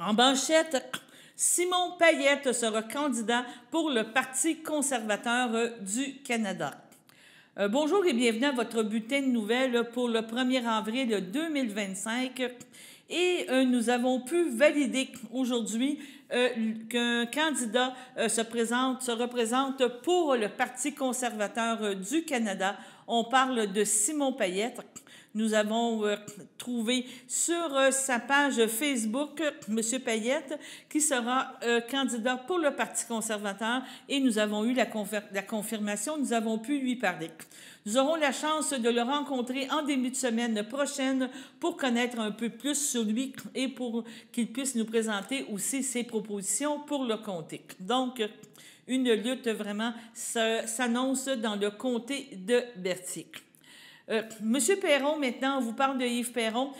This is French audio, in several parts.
En manchette, Simon Payette sera candidat pour le Parti conservateur du Canada. Bonjour et bienvenue à votre bulletin de nouvelles pour le 1er avril 2025. Et nous avons pu valider aujourd'hui qu'un candidat se représente pour le Parti conservateur du Canada. On parle de Simon Payette. Nous avons trouvé sur sa page Facebook M. Payette qui sera candidat pour le Parti conservateur et nous avons eu la confirmation, nous avons pu lui parler. Nous aurons la chance de le rencontrer en début de semaine prochaine pour connaître un peu plus sur lui et pour qu'il puisse nous présenter aussi ses propositions pour le comté. Donc, une lutte vraiment s'annonce dans le comté de Berthier. Monsieur Perron, maintenant, on vous parle de Yves Perron,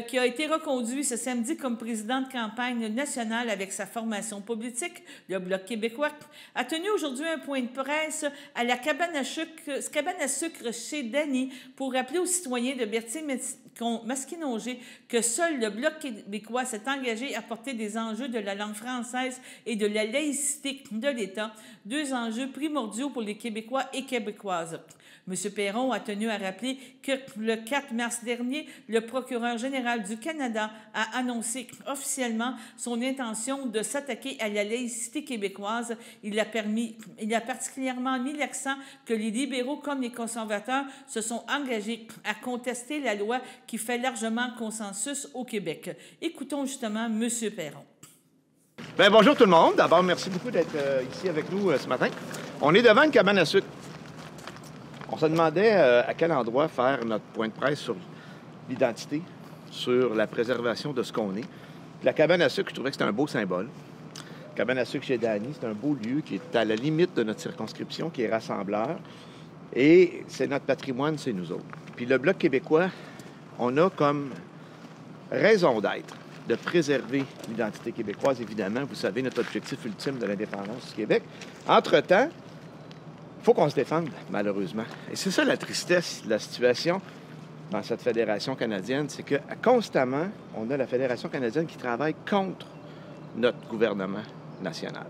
qui a été reconduit ce samedi comme président de campagne nationale avec sa formation politique, le Bloc québécois, a tenu aujourd'hui un point de presse à la cabane à sucre chez Dany pour rappeler aux citoyens de Berthier-Masquinongé que seul le Bloc québécois s'est engagé à porter des enjeux de la langue française et de la laïcité de l'État, deux enjeux primordiaux pour les Québécois et Québécoises. M. Perron a tenu à rappeler que le 4 mars dernier, le procureur général du Canada a annoncé officiellement son intention de s'attaquer à la laïcité québécoise. Il a particulièrement mis l'accent que les libéraux comme les conservateurs se sont engagés à contester la loi qui fait largement consensus au Québec. Écoutons justement M. Perron. Bien, bonjour tout le monde. D'abord, merci beaucoup d'être ici avec nous ce matin. On est devant une cabane à sucre. On se demandait à quel endroit faire notre point de presse sur l'identité, sur la préservation de ce qu'on est. Puis la cabane à sucre, je trouvais que c'était un beau symbole. La cabane à sucre chez Dany, c'est un beau lieu qui est à la limite de notre circonscription, qui est rassembleur. Et c'est notre patrimoine, c'est nous autres. Puis le Bloc québécois, on a comme raison d'être de préserver l'identité québécoise, évidemment. Vous savez, notre objectif ultime de l'indépendance du Québec. Entre-temps, il faut qu'on se défende, malheureusement. Et c'est ça la tristesse de la situation dans cette fédération canadienne, c'est que constamment, on a la fédération canadienne qui travaille contre notre gouvernement national.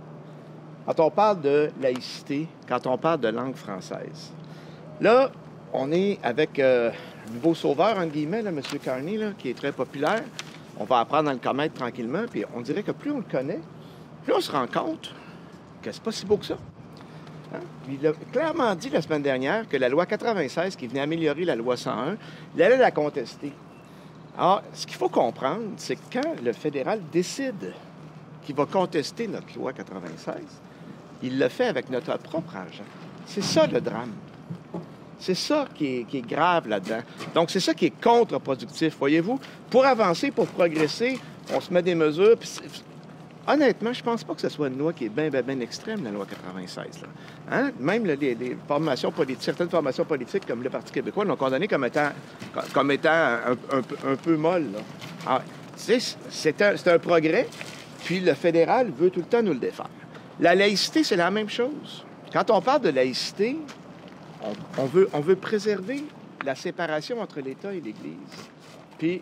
Quand on parle de laïcité, quand on parle de langue française, là, on est avec le nouveau sauveur, entre guillemets, là, M. Carney, là, qui est très populaire. On va apprendre à le connaître tranquillement, puis on dirait que plus on le connaît, plus on se rend compte que c'est pas si beau que ça. Hein? Il a clairement dit la semaine dernière que la loi 96, qui venait améliorer la loi 101, il allait la contester. Alors, ce qu'il faut comprendre, c'est que quand le fédéral décide qu'il va contester notre loi 96, il le fait avec notre propre argent. C'est ça le drame. C'est ça qui est grave là-dedans. Donc, c'est ça qui est contre-productif, voyez-vous. Pour avancer, pour progresser, on se met des mesures. Honnêtement, je pense pas que ce soit une loi qui est bien extrême, la loi 96. Là. Hein? Même les formations politiques, certaines formations politiques, comme le Parti québécois, l'ont condamné comme étant un peu molle. Là. Alors, c'est un progrès, puis le fédéral veut tout le temps nous le défaire. La laïcité, c'est la même chose. Quand on parle de laïcité, on veut préserver la séparation entre l'État et l'Église. Puis,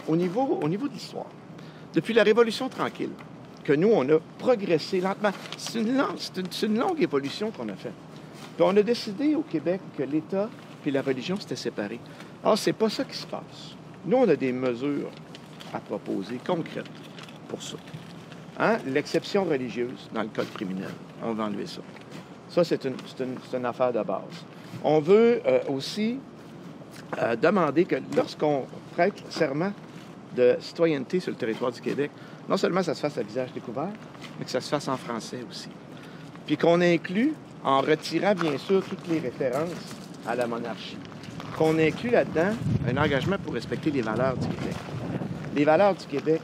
au niveau de l'histoire, depuis la Révolution tranquille, que nous, on a progressé lentement. C'est une longue évolution qu'on a faite. Puis on a décidé au Québec que l'État et la religion s'étaient séparés. Or, c'est pas ça qui se passe. Nous, on a des mesures à proposer concrètes pour ça. Hein? L'exception religieuse dans le code criminel, on va enlever ça. Ça, c'est une affaire de base. On veut aussi demander que lorsqu'on prête serment de citoyenneté sur le territoire du Québec, non seulement ça se fasse à visage découvert, mais que ça se fasse en français aussi. Puis qu'on inclut, en retirant bien sûr toutes les références à la monarchie, qu'on inclut là-dedans un engagement pour respecter les valeurs du Québec. Les valeurs du Québec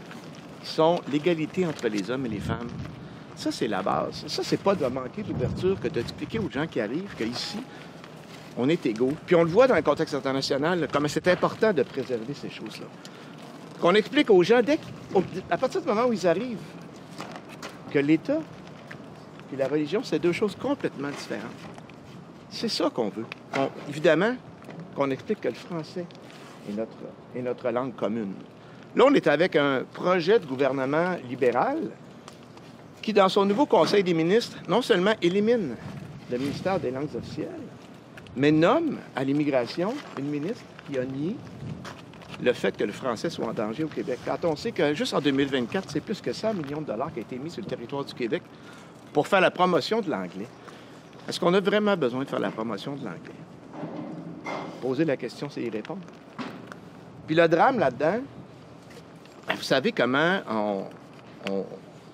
qui sont l'égalité entre les hommes et les femmes. Ça, c'est la base. Ça, c'est pas de manquer d'ouverture que d'expliquer aux gens qui arrivent qu'ici, on est égaux. Puis on le voit dans le contexte international, comme c'est important de préserver ces choses-là. Qu'on explique aux gens, à partir du moment où ils arrivent, que l'État et la religion, c'est deux choses complètement différentes. C'est ça qu'on veut. Évidemment, qu'on explique que le français est notre langue commune. Là, on est avec un projet de gouvernement libéral qui, dans son nouveau Conseil des ministres, non seulement élimine le ministère des langues officielles, mais nomme à l'immigration une ministre qui a nié le fait que le français soit en danger au Québec. Quand on sait que juste en 2024, c'est plus que 100 millions de dollars qui ont été mis sur le territoire du Québec pour faire la promotion de l'anglais. Est-ce qu'on a vraiment besoin de faire la promotion de l'anglais? Poser la question, c'est y répondre. Puis le drame là-dedans, vous savez comment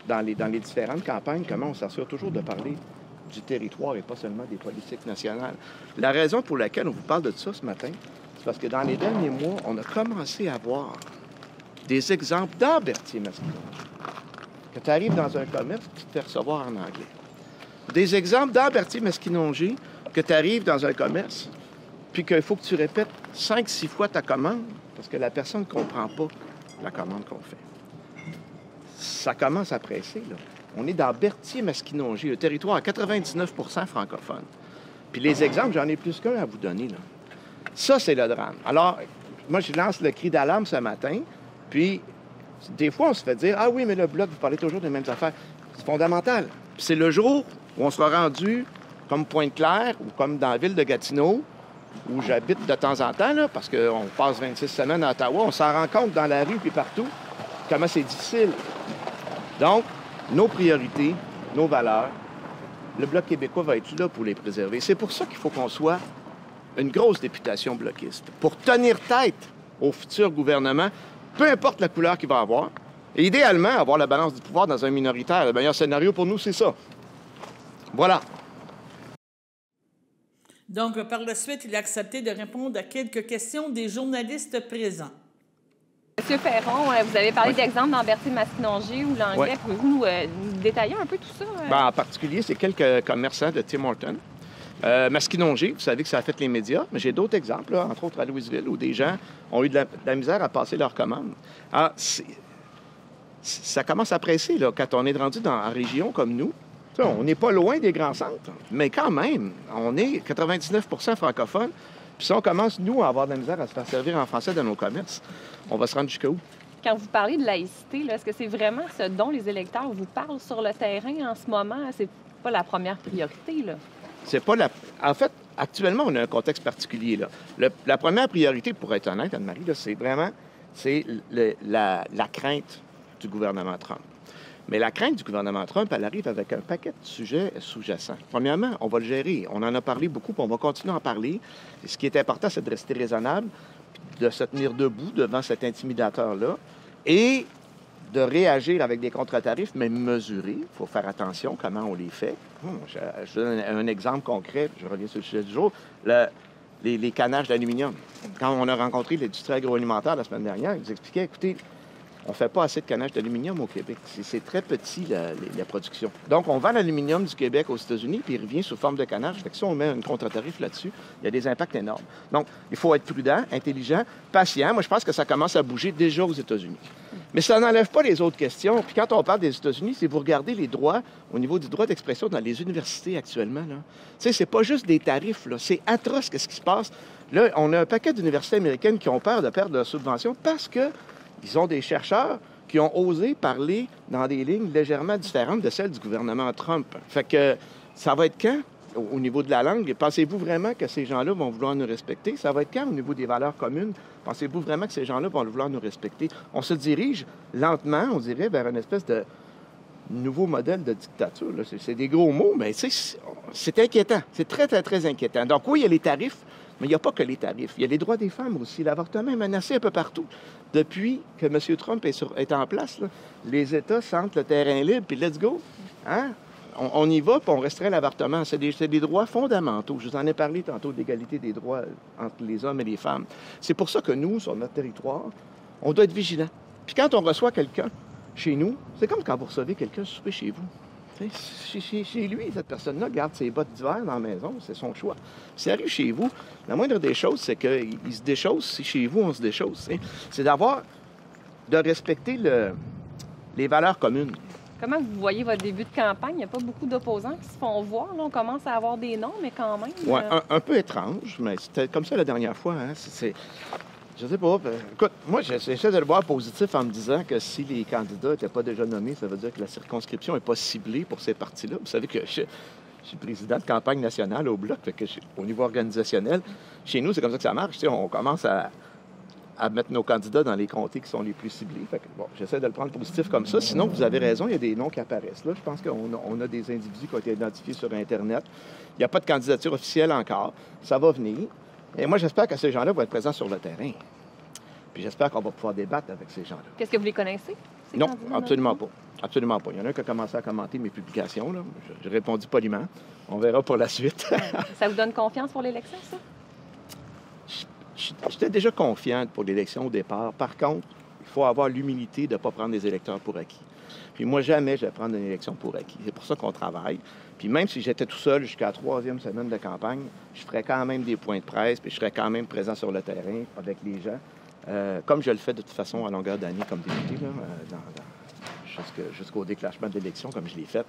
dans les différentes campagnes, comment on s'assure toujours de parler du territoire et pas seulement des politiques nationales. La raison pour laquelle on vous parle de ça ce matin, c'est parce que dans les derniers mois, on a commencé à voir des exemples dans Berthier-Masquinongé. Que tu arrives dans un commerce, tu te fais recevoir en anglais. Des exemples dans Berthier-Masquinongé, que tu arrives dans un commerce, puis qu'il faut que tu répètes 5-6 fois ta commande, parce que la personne ne comprend pas la commande qu'on fait. Ça commence à presser, là. On est dans Berthier-Masquinongé, le territoire à 99 francophone. Puis les exemples, j'en ai plus qu'un à vous donner, là. Ça, c'est le drame. Alors, moi, je lance le cri d'alarme ce matin, puis des fois, on se fait dire « Ah oui, mais le Bloc, vous parlez toujours des mêmes affaires. » C'est fondamental. Puis c'est le jour où on sera rendu comme Pointe-Claire ou comme dans la ville de Gatineau, où j'habite de temps en temps, là, parce qu'on passe 26 semaines à Ottawa, on s'en rend compte dans la rue puis partout comment c'est difficile. Donc, nos priorités, nos valeurs, le Bloc québécois va être là pour les préserver. C'est pour ça qu'il faut qu'on soit une grosse députation bloquiste, pour tenir tête au futur gouvernement, peu importe la couleur qu'il va avoir, et idéalement, avoir la balance du pouvoir dans un minoritaire. Le meilleur scénario pour nous, c'est ça. Voilà. Donc, par la suite, il a accepté de répondre à quelques questions des journalistes présents. Monsieur Perron, vous avez parlé d'exemples dans Berthier-Masquinongé ou l'anglais. Pouvez-vous nous détailler un peu tout ça? Bien, en particulier, c'est quelques commerçants de Tim Hortons. Masquinongé, vous savez que ça a fait les médias, mais j'ai d'autres exemples, là, entre autres à Louisville, où des gens ont eu de la misère à passer leurs commandes. Alors, ça commence à presser, là, quand on est rendu dans la région comme nous. On n'est pas loin des grands centres, mais quand même, on est 99 francophones. Puis si on commence, nous, à avoir de la misère à se faire servir en français dans nos commerces, on va se rendre jusqu'à où? Quand vous parlez de laïcité, est-ce que c'est vraiment ce dont les électeurs vous parlent sur le terrain en ce moment? C'est pas la première priorité, là. C'est pas la... En fait, actuellement, on a un contexte particulier, là. La première priorité, pour être honnête, Anne-Marie, là, c'est vraiment la crainte du gouvernement Trump. Mais la crainte du gouvernement Trump, elle arrive avec un paquet de sujets sous-jacents. Premièrement, on va le gérer. On en a parlé beaucoup, puis on va continuer à en parler. Et ce qui est important, c'est de rester raisonnable, puis de se tenir debout devant cet intimidateur-là et de réagir avec des contre-tarifs, mais mesurés. Il faut faire attention comment on les fait. Je donne un exemple concret, je reviens sur le sujet du jour. Les cannages d'aluminium. Quand on a rencontré l'industrie agroalimentaire la semaine dernière, ils nous expliquaient, écoutez, on ne fait pas assez de canage d'aluminium au Québec. C'est très petit, la production. Donc, on vend l'aluminium du Québec aux États-Unis, puis il revient sous forme de canage. Fait que si on met un contre-tarif là-dessus, il y a des impacts énormes. Donc, il faut être prudent, intelligent, patient. Moi, je pense que ça commence à bouger déjà aux États-Unis. Mais ça n'enlève pas les autres questions. Puis quand on parle des États-Unis, c'est vous regardez les droits au niveau du droit d'expression dans les universités actuellement. Tu sais, c'est pas juste des tarifs, là. C'est atroce qu'est-ce qui se passe. Là, on a un paquet d'universités américaines qui ont peur de perdre leur subvention parce que ils ont des chercheurs qui ont osé parler dans des lignes légèrement différentes de celles du gouvernement Trump. Fait que ça va être quand, au niveau de la langue? Pensez-vous vraiment que ces gens-là vont vouloir nous respecter? Ça va être quand, au niveau des valeurs communes? Pensez-vous vraiment que ces gens-là vont vouloir nous respecter? On se dirige lentement, on dirait, vers une espèce de nouveau modèle de dictature. Là. C'est des gros mots, mais c'est inquiétant. C'est très, très, très inquiétant. Donc oui, il y a les tarifs, mais il n'y a pas que les tarifs. Il y a les droits des femmes aussi. L'avortement est menacé un peu partout. Depuis que M. Trump est en place, là, les États sentent le terrain libre, puis let's go. Hein? On y va, puis on restreint l'avortement. C'est des droits fondamentaux. Je vous en ai parlé tantôt d'égalité des droits entre les hommes et les femmes. C'est pour ça que nous, sur notre territoire, on doit être vigilants. Puis quand on reçoit quelqu'un chez nous, c'est comme quand vous recevez quelqu'un souper chez vous. Chez lui, cette personne-là garde ses bottes d'hiver dans la maison, c'est son choix. S'il arrive chez vous, la moindre des choses, c'est qu'il se déchausse. Si chez vous, on se déchausse. C'est de respecter les valeurs communes. Comment vous voyez votre début de campagne? Il n'y a pas beaucoup d'opposants qui se font voir. Là, on commence à avoir des noms, mais quand même... Oui, un peu étrange, mais c'était comme ça la dernière fois. Hein? Je sais pas. Écoute, moi, j'essaie de le voir positif en me disant que si les candidats n'étaient pas déjà nommés, ça veut dire que la circonscription n'est pas ciblée pour ces partis-là. Vous savez que je suis président de campagne nationale au Bloc, fait que au niveau organisationnel, chez nous, c'est comme ça que ça marche. On commence à mettre nos candidats dans les comtés qui sont les plus ciblés. Fait que, bon, j'essaie de le prendre positif comme ça. Sinon, vous avez raison, il y a des noms qui apparaissent. Là, je pense qu'on a des individus qui ont été identifiés sur Internet. Il n'y a pas de candidature officielle encore. Ça va venir. Et moi, j'espère que ces gens-là vont être présents sur le terrain. Puis j'espère qu'on va pouvoir débattre avec ces gens-là. Qu'est-ce que vous les connaissez? Non, absolument pas. Absolument pas. Il y en a un qui a commencé à commenter mes publications. Là. J'ai répondu poliment. On verra pour la suite. Ça vous donne confiance pour l'élection, ça? J'étais déjà confiante pour l'élection au départ. Par contre, il faut avoir l'humilité de ne pas prendre des électeurs pour acquis. Puis moi, jamais je vais prendre une élection pour acquis. C'est pour ça qu'on travaille. Puis même si j'étais tout seul jusqu'à la 3e semaine de campagne, je ferais quand même des points de presse, puis je serais quand même présent sur le terrain avec les gens, comme je le fais de toute façon à longueur d'année comme député, jusqu'au déclenchement de l'élection, comme je l'ai fait.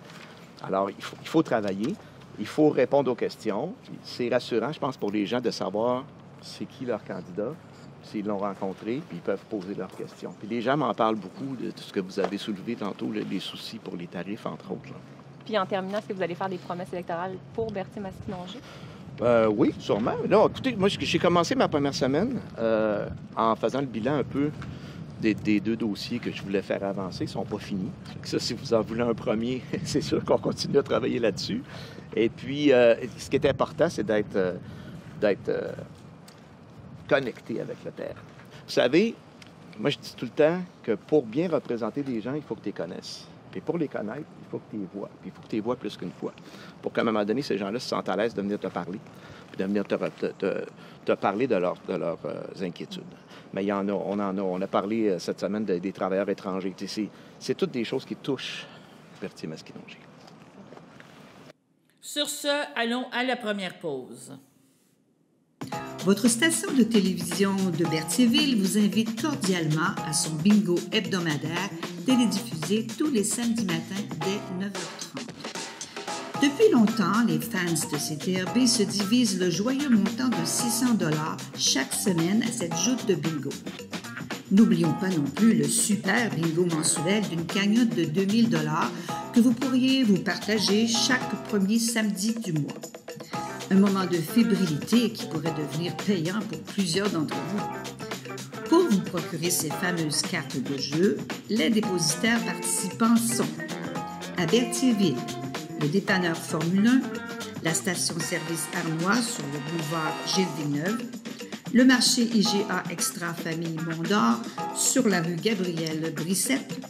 Alors, il faut travailler, il faut répondre aux questions. C'est rassurant, je pense, pour les gens de savoir c'est qui leur candidat, s'ils l'ont rencontré, puis ils peuvent poser leurs questions. Puis les gens m'en parlent beaucoup de ce que vous avez soulevé tantôt, les soucis pour les tarifs, entre autres. Là. Puis en terminant, est-ce que vous allez faire des promesses électorales pour Berthier-Masquinongé? Oui, sûrement. Là, écoutez, moi, j'ai commencé ma première semaine en faisant le bilan un peu des 2 dossiers que je voulais faire avancer. Ils ne sont pas finis. Ça, si vous en voulez un premier, c'est sûr qu'on continue à travailler là-dessus. Et puis, ce qui est important, c'est d'être connecté avec le terrain. Vous savez, moi, je dis tout le temps que pour bien représenter des gens, il faut que tu les connaisses. Puis pour les connaître, il faut que tu les vois. Puis il faut que tu les vois plus qu'une fois. Pour qu'à un moment donné, ces gens-là se sentent à l'aise de venir te parler, puis de venir te parler de leurs inquiétudes. Mais il y en a, on a parlé cette semaine des travailleurs étrangers. C'est toutes des choses qui touchent Berthier-Masquinongé. Sur ce, allons à la première pause. Votre station de télévision de Berthierville vous invite cordialement à son bingo hebdomadaire télédiffusé tous les samedis matins dès 9h30. Depuis longtemps, les fans de CTRB se divisent le joyeux montant de 600 $ chaque semaine à cette joute de bingo. N'oublions pas non plus le super bingo mensuel d'une cagnotte de 2000 $ que vous pourriez vous partager chaque premier samedi du mois. Un moment de fébrilité qui pourrait devenir payant pour plusieurs d'entre vous. Pour vous procurer ces fameuses cartes de jeu, les dépositaires participants sont à Berthierville, le dépanneur Formule 1, la station-service Arnois sur le boulevard Gilles-Villeneuve, le marché IGA Extra Famille Mont-d'Or sur la rue Gabrielle-Brissette,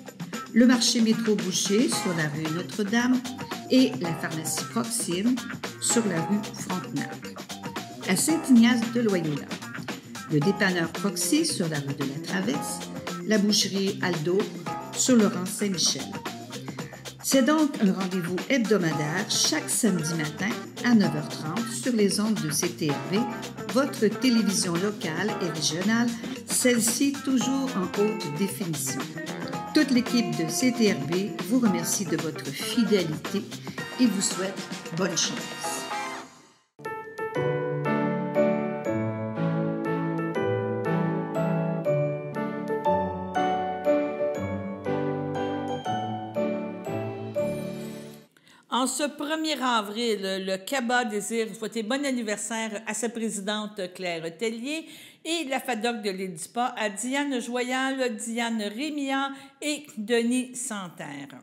le marché Métro Boucher sur la rue Notre-Dame et la pharmacie Proxime sur la rue Frontenac. À Saint-Ignace de Loyola, le dépanneur Proxy sur la rue de la Traverse, la boucherie Aldo sur le rang Saint-Michel. C'est donc un rendez-vous hebdomadaire chaque samedi matin à 9h30 sur les ondes de CTRB, votre télévision locale et régionale, celle-ci toujours en haute définition. Toute l'équipe de CTRB vous remercie de votre fidélité et vous souhaite bonne chance. En ce 1er avril, le CABA désire souhaiter bon anniversaire à sa présidente Claire Tellier et la FADOC de l'Édipa à Diane Joyal, Diane Rémillan et Denis Santerre.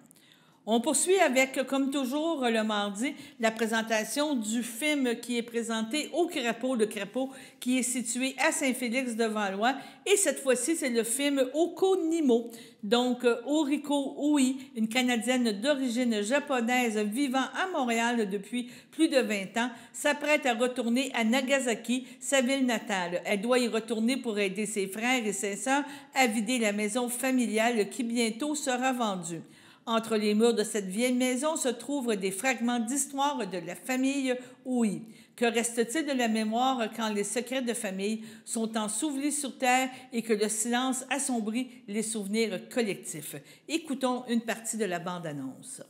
On poursuit avec, comme toujours, le mardi, la présentation du film qui est présenté au Crapaud, le Crapaud qui est situé à Saint-Félix-de-Valois. Et cette fois-ci, c'est le film Okonimo. Donc, Oriko Oi, une Canadienne d'origine japonaise vivant à Montréal depuis plus de 20 ans, s'apprête à retourner à Nagasaki, sa ville natale. Elle doit y retourner pour aider ses frères et ses sœurs à vider la maison familiale qui bientôt sera vendue. Entre les murs de cette vieille maison se trouvent des fragments d'histoire de la famille Oi. Que reste-t-il de la mémoire quand les secrets de famille sont ensevelis sur terre et que le silence assombrit les souvenirs collectifs? Écoutons une partie de la bande-annonce.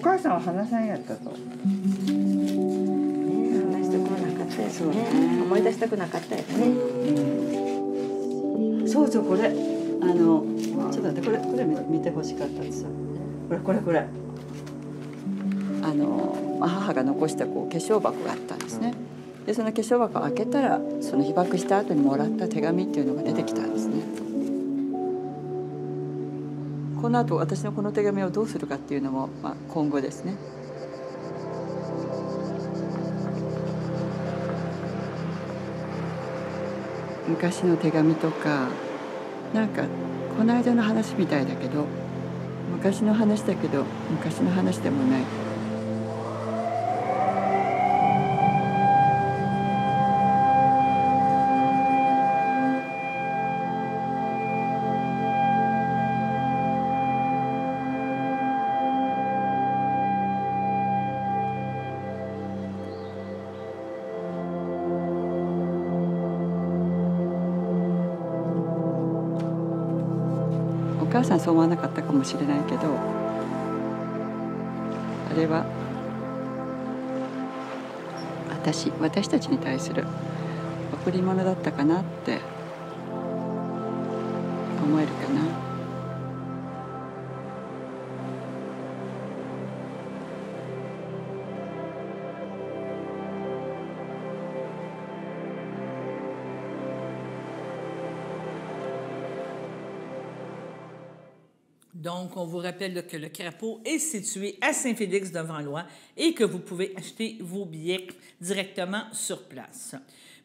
母さんは話さんやったと。話したくなかったですね。思い出したくなかったですね。そうそう、これちょっと待って、これ見てほしかったです。これ。母が残した化粧箱があったんですね。でその化粧箱を開けたらその被爆した後にもらった手紙っていうのが出てきたんですね。この後私のこの手紙をどうするかっていうのも、今後ですね。昔の手紙とかなんかこの間の話みたいだけど昔の話だけど昔の話でもない。お母さんそう思わなかったかもしれないけど、あれは私たちに対する贈り物だったかなって思えるかな。Donc, on vous rappelle que le Crapaud est situé à Saint-Félix-de-Valois et que vous pouvez acheter vos billets directement sur place.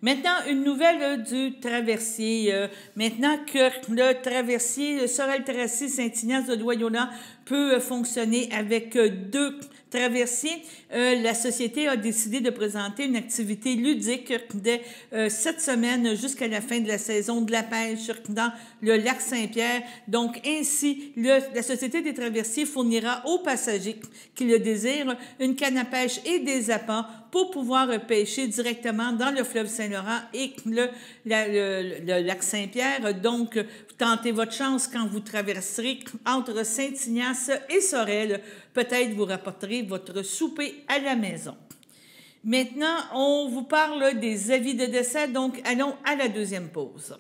Maintenant, une nouvelle du traversier. Maintenant que le traversier Sorel-Tracy-Saint-Ignace de Loyola peut fonctionner avec 2 traversiers, la société a décidé de présenter une activité ludique dès cette semaine jusqu'à la fin de la saison de la pêche dans le lac Saint-Pierre. Donc, ainsi, la Société des traversiers fournira aux passagers qui le désirent une canne à pêche et des appâts pour pouvoir pêcher directement dans le fleuve Saint-Laurent et le lac Saint-Pierre. Donc, tentez votre chance quand vous traverserez entre Saint-Ignace et Sorel. Peut-être vous rapporterez votre souper à la maison. Maintenant, on vous parle des avis de décès, donc allons à la deuxième pause.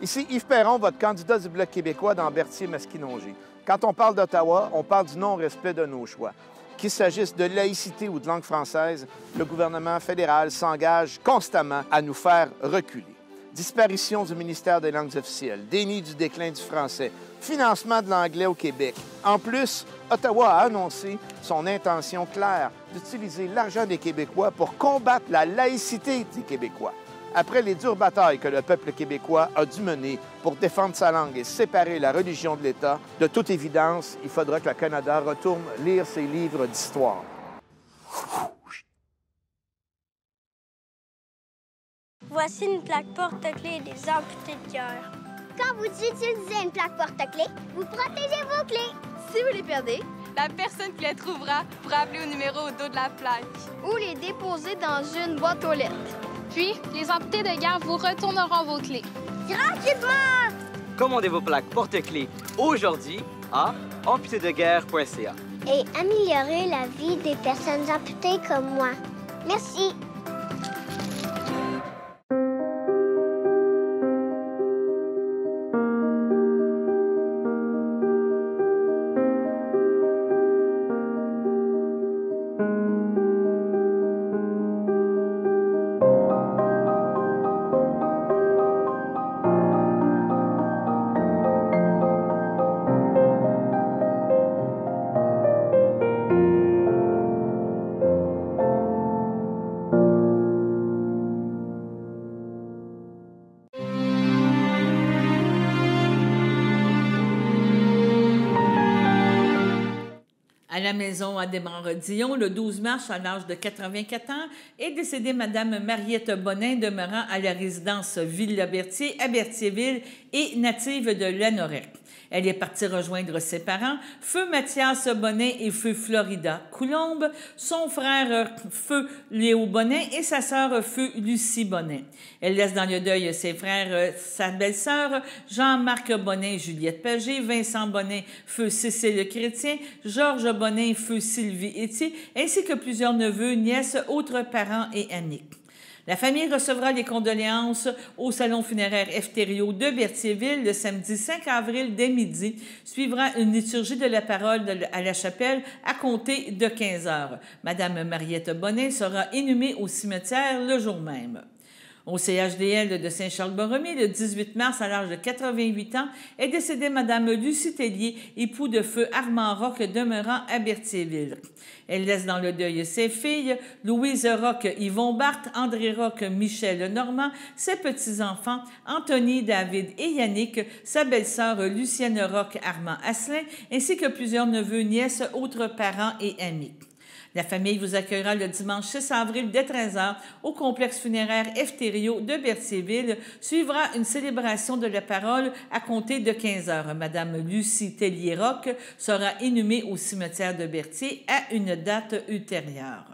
Ici Yves Perron, votre candidat du Bloc québécois dans Berthier-Masquinongé. Quand on parle d'Ottawa, on parle du non-respect de nos choix. Qu'il s'agisse de laïcité ou de langue française, le gouvernement fédéral s'engage constamment à nous faire reculer. Disparition du ministère des langues officielles, déni du déclin du français, financement de l'anglais au Québec. En plus, Ottawa a annoncé son intention claire d'utiliser l'argent des Québécois pour combattre la laïcité des Québécois. Après les dures batailles que le peuple québécois a dû mener pour défendre sa langue et séparer la religion de l'État, de toute évidence, il faudra que le Canada retourne lire ses livres d'histoire. Voici une plaque porte-clés des amputés de cœur. Quand vous utilisez une plaque porte-clés, vous protégez vos clés. Si vous les perdez, la personne qui les trouvera pourra appeler au numéro au dos de la plaque. Ou les déposer dans une boîte aux lettres. Puis, les amputés de guerre vous retourneront vos clés. Gratuitement! Commandez vos plaques porte-clés aujourd'hui à amputédeguerre.ca. Et améliorez la vie des personnes amputées comme moi. Merci. À la maison à Desmarais-Dillon, le 12 mars, à l'âge de 84 ans, est décédée Mme Mariette Bonin, demeurant à la résidence Villa-Berthier à Berthierville et native de Lanauret. Elle est partie rejoindre ses parents, Feu Mathias Bonin et Feu Florida Coulombe, son frère Feu Léo Bonin et sa sœur Feu Lucie Bonin. Elle laisse dans le deuil ses frères, sa belle-sœur, Jean-Marc Bonin, Juliette Pagé, Vincent Bonin, Feu Cécile Chrétien, Georges Bonin, Feu Sylvie Étier, ainsi que plusieurs neveux, nièces, autres parents et amis. La famille recevra les condoléances au salon funéraire Efterio de Berthierville le samedi 5 avril dès midi. Suivra une liturgie de la parole à la chapelle à compter de 15 heures. Madame Mariette Bonin sera inhumée au cimetière le jour même. Au CHDL de Saint-Charles-Borromée, le 18 mars, à l'âge de 88 ans, est décédée Mme Lucie Tellier, époux de Feu Armand Roch, demeurant à Berthierville. Elle laisse dans le deuil ses filles, Louise Roch, Yvon Barthes, André Roch, Michel Normand, ses petits-enfants, Anthony, David et Yannick, sa belle-sœur Lucienne Roch, Armand Asselin, ainsi que plusieurs neveux, nièces, autres parents et amis. La famille vous accueillera le dimanche 6 avril dès 13h au complexe funéraire Efterio de Berthierville. Suivra une célébration de la parole à compter de 15h. Madame Lucie Tellier-Roch sera inhumée au cimetière de Berthier à une date ultérieure.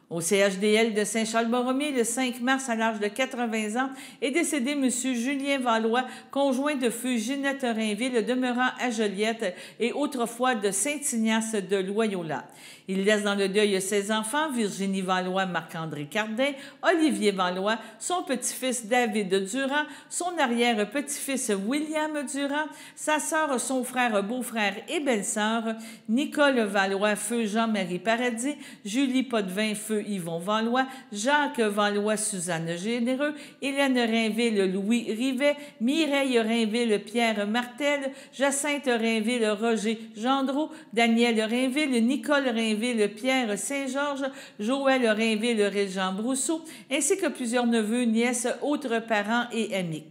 Au CHDL de Saint-Charles-Borromée, le 5 mars, à l'âge de 80 ans, est décédé M. Julien Valois, conjoint de Feu Ginette Rainville, demeurant à Joliette et autrefois de Saint-Ignace de Loyola. Il laisse dans le deuil ses enfants, Virginie Valois, Marc-André Cardin, Olivier Valois, son petit-fils David Durand, son arrière-petit-fils William Durand, sa sœur, son frère, beau-frère et belle-sœur, Nicole Valois, Feu Jean-Marie Paradis, Julie Potvin, Feu Yvon Valois, Jacques Valois, Suzanne Généreux, Hélène Rainville, Louis Rivet, Mireille Rainville, Pierre Martel, Jacinthe Rainville, Roger Gendreau, Daniel Rainville, Nicole Rainville, Pierre Saint-Georges, Joël Rainville, Régent Brousseau, ainsi que plusieurs neveux, nièces, autres parents et amis.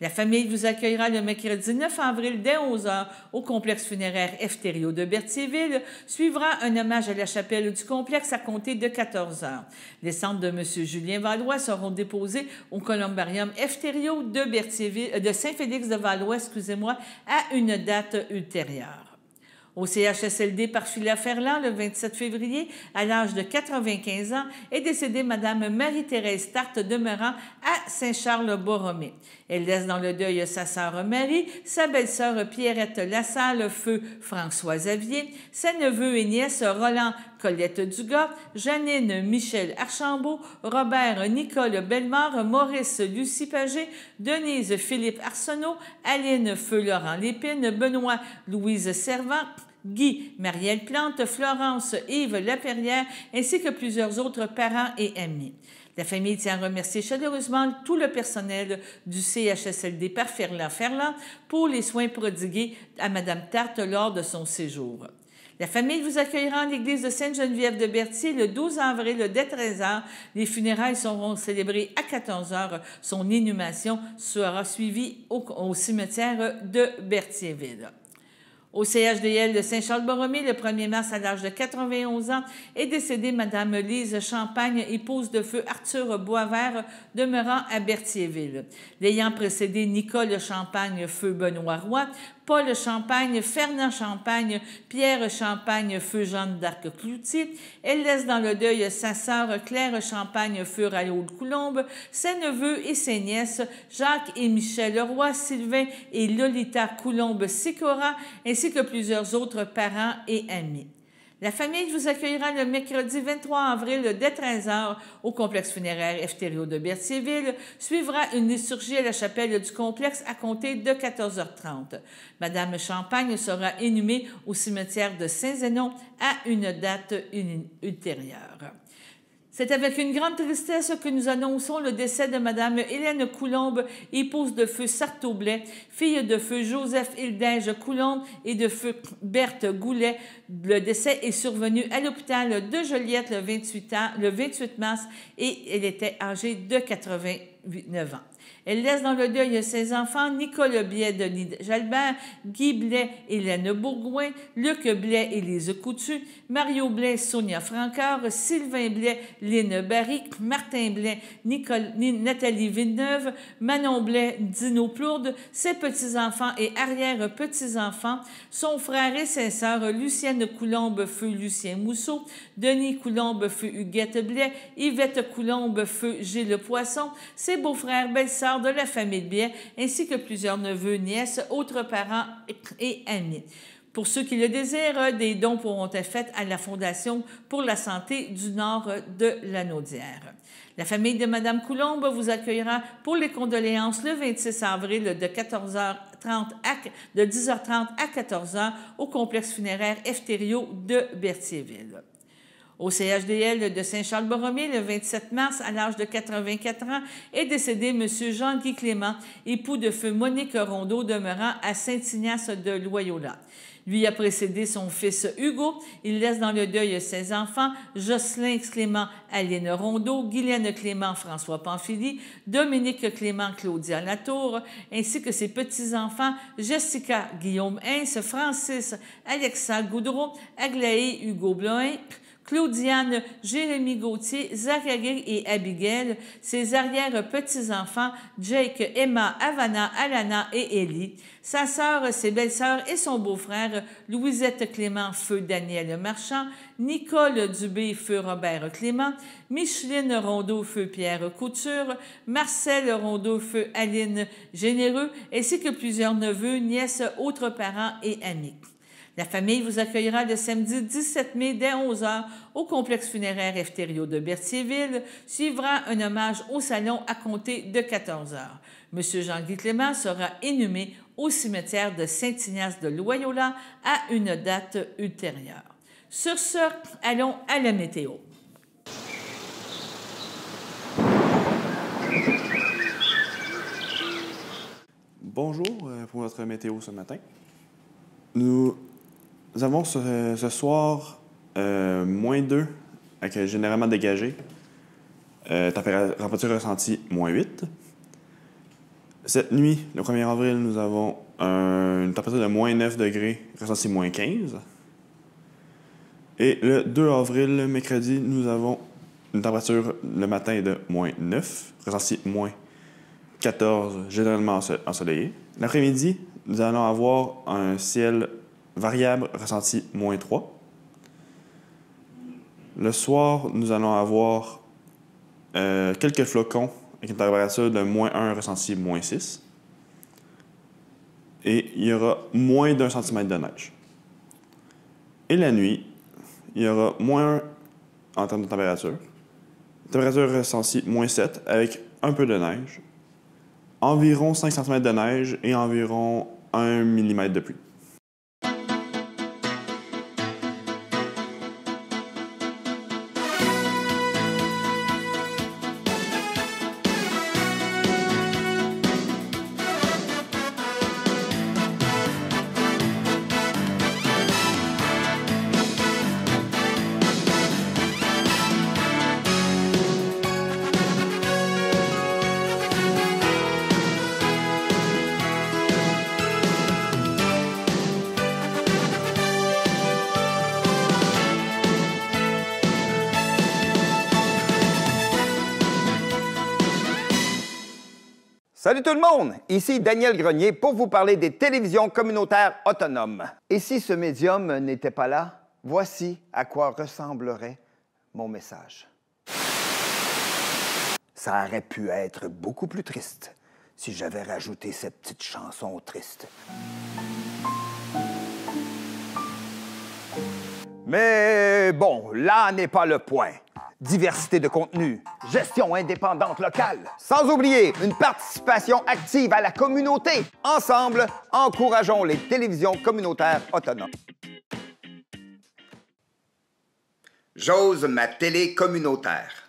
La famille vous accueillera le mercredi 9 avril dès 11h au complexe funéraire Efterio de Berthierville. Suivra un hommage à la chapelle du complexe à compter de 14h. Les cendres de M. Julien Valois seront déposées au columbarium Efterio de Berthierville, de Saint-Félix-de-Valois, à une date ultérieure. Au CHSLD par Ferland, le 27 février, à l'âge de 95 ans, est décédée Mme Marie-Thérèse Tarte, demeurant à Saint-Charles-Borromée. Elle laisse dans le deuil sa sœur Marie, sa belle-sœur Pierrette Lassalle, Feu François Xavier, ses neveux et nièces Roland Colette Dugas, Janine Michel Archambault, Robert Nicole Bellemare, Maurice Lucie Pagé, Denise Philippe Arsenault, Aline Feu Laurent Lépine, Benoît Louise Servant, Guy Marielle Plante, Florence Yves Laperrière, ainsi que plusieurs autres parents et amis. La famille tient à remercier chaleureusement tout le personnel du CHSLD par Ferland pour les soins prodigués à Mme Tarte lors de son séjour. La famille vous accueillera en l'église de Sainte-Geneviève de Berthier le 12 avril dès 13h. Les funérailles seront célébrées à 14h. Son inhumation sera suivie au cimetière de Berthierville. Au CHDL de Saint-Charles-Borromée, le 1er mars, à l'âge de 91 ans, est décédée Mme Lise Champagne, épouse de Feu Arthur Boisvert, demeurant à Berthierville. L'ayant précédé Nicole Champagne, Feu Benoît Roy, Paul Champagne, Fernand Champagne, Pierre Champagne, Feu Jeanne d'Arc Cloutier. Elle laisse dans le deuil sa sœur Claire Champagne, Feu Raoul Coulombe, ses neveux et ses nièces Jacques et Michel Leroy, Sylvain et Lolita Coulombe-Sicora, ainsi que plusieurs autres parents et amis. La famille vous accueillera le mercredi 23 avril dès 13h au complexe funéraire Efterio de Berthierville. Suivra une liturgie à la chapelle du complexe à compter de 14h30. Madame Champagne sera inhumée au cimetière de Saint-Zénon à une date ultérieure. C'est avec une grande tristesse que nous annonçons le décès de Mme Hélène Coulombe, épouse de Feu Sartoblet, fille de Feu Joseph Hildège Coulombe et de Feu Berthe Goulet. Le décès est survenu à l'hôpital de Joliette le 28 mars et elle était âgée de 89 ans. Elle laisse dans le deuil ses enfants Nicole Blais, Denis Jalbert, Guy Blais, Hélène Bourgoin, Luc Blais, Élise Coutu, Mario Blais, Sonia Francoeur, Sylvain Blais, Lynne Barry, Martin Blais, Nathalie Villeneuve, Manon Blais, Dino Plourde, ses petits-enfants et arrière-petits-enfants, son frère et ses sœurs Lucienne Coulombe, feu Lucien Mousseau, Denis Coulombe, feu Huguette Blais, Yvette Coulombe, feu Gilles Poisson, ses beaux-frères, belles-sœurs de la famille Blais, ainsi que plusieurs neveux, nièces, autres parents et amis. Pour ceux qui le désirent, des dons pourront être faits à la Fondation pour la santé du Nord de Lanaudière. La famille de Mme Coulombe vous accueillera pour les condoléances le 26 avril de 10h30 à 14h au complexe funéraire Eftério de Berthierville. Au CHDL de Saint-Charles-Borromée, le 27 mars, à l'âge de 84 ans, est décédé M. Jean-Guy Clément, époux de feu Monique Rondeau, demeurant à Saint-Ignace de Loyola. Lui a précédé son fils Hugo. Il laisse dans le deuil ses enfants, Jocelyn Clément, Aline Rondeau, Guylaine Clément, François Pamphili, Dominique Clément, Claudia Latour, ainsi que ses petits-enfants, Jessica Guillaume Hens, Francis, Alexa Goudreau, Aglaé Hugo Bloin, Claudiane, Jérémy Gauthier, Zachary et Abigail, ses arrière-petits-enfants, Jake, Emma, Havana, Alana et Ellie, sa sœur, ses belles-sœurs et son beau-frère, Louisette Clément, feu Daniel Marchand, Nicole Dubé, feu Robert Clément, Micheline Rondeau, feu Pierre Couture, Marcel Rondeau, feu Aline Généreux, ainsi que plusieurs neveux, nièces, autres parents et amis. La famille vous accueillera le samedi 17 mai dès 11h au complexe funéraire Eftério de Berthierville. Suivra un hommage au salon à compter de 14h. M. Jean-Guy Clément sera inhumé au cimetière de Saint-Ignace de Loyola à une date ultérieure. Sur ce, allons à la météo. Bonjour pour votre météo ce matin. Nous avons ce soir -2 avec généralement dégagé. Température ressentie -8. Cette nuit, le 1er avril, nous avons une température de -9 degrés, ressentie -15. Et le 2 avril, mercredi, nous avons une température le matin de -9, ressentie -14, généralement ensoleillé. L'après-midi, nous allons avoir un ciel variable ressenti -3. Le soir, nous allons avoir quelques flocons avec une température de -1 ressenti -6. Et il y aura moins d'1 centimètre de neige. Et la nuit, il y aura -1 en termes de température. Température ressentie -7 avec un peu de neige. Environ 5 cm de neige et environ 1 mm de pluie. Salut tout le monde! Ici Daniel Grenier pour vous parler des télévisions communautaires autonomes. Et si ce médium n'était pas là, voici à quoi ressemblerait mon message. Ça aurait pu être beaucoup plus triste si j'avais rajouté cette petite chanson triste. Mais bon, là n'est pas le point. Diversité de contenu, gestion indépendante locale, sans oublier une participation active à la communauté. Ensemble, encourageons les télévisions communautaires autonomes. J'ose ma télé communautaire.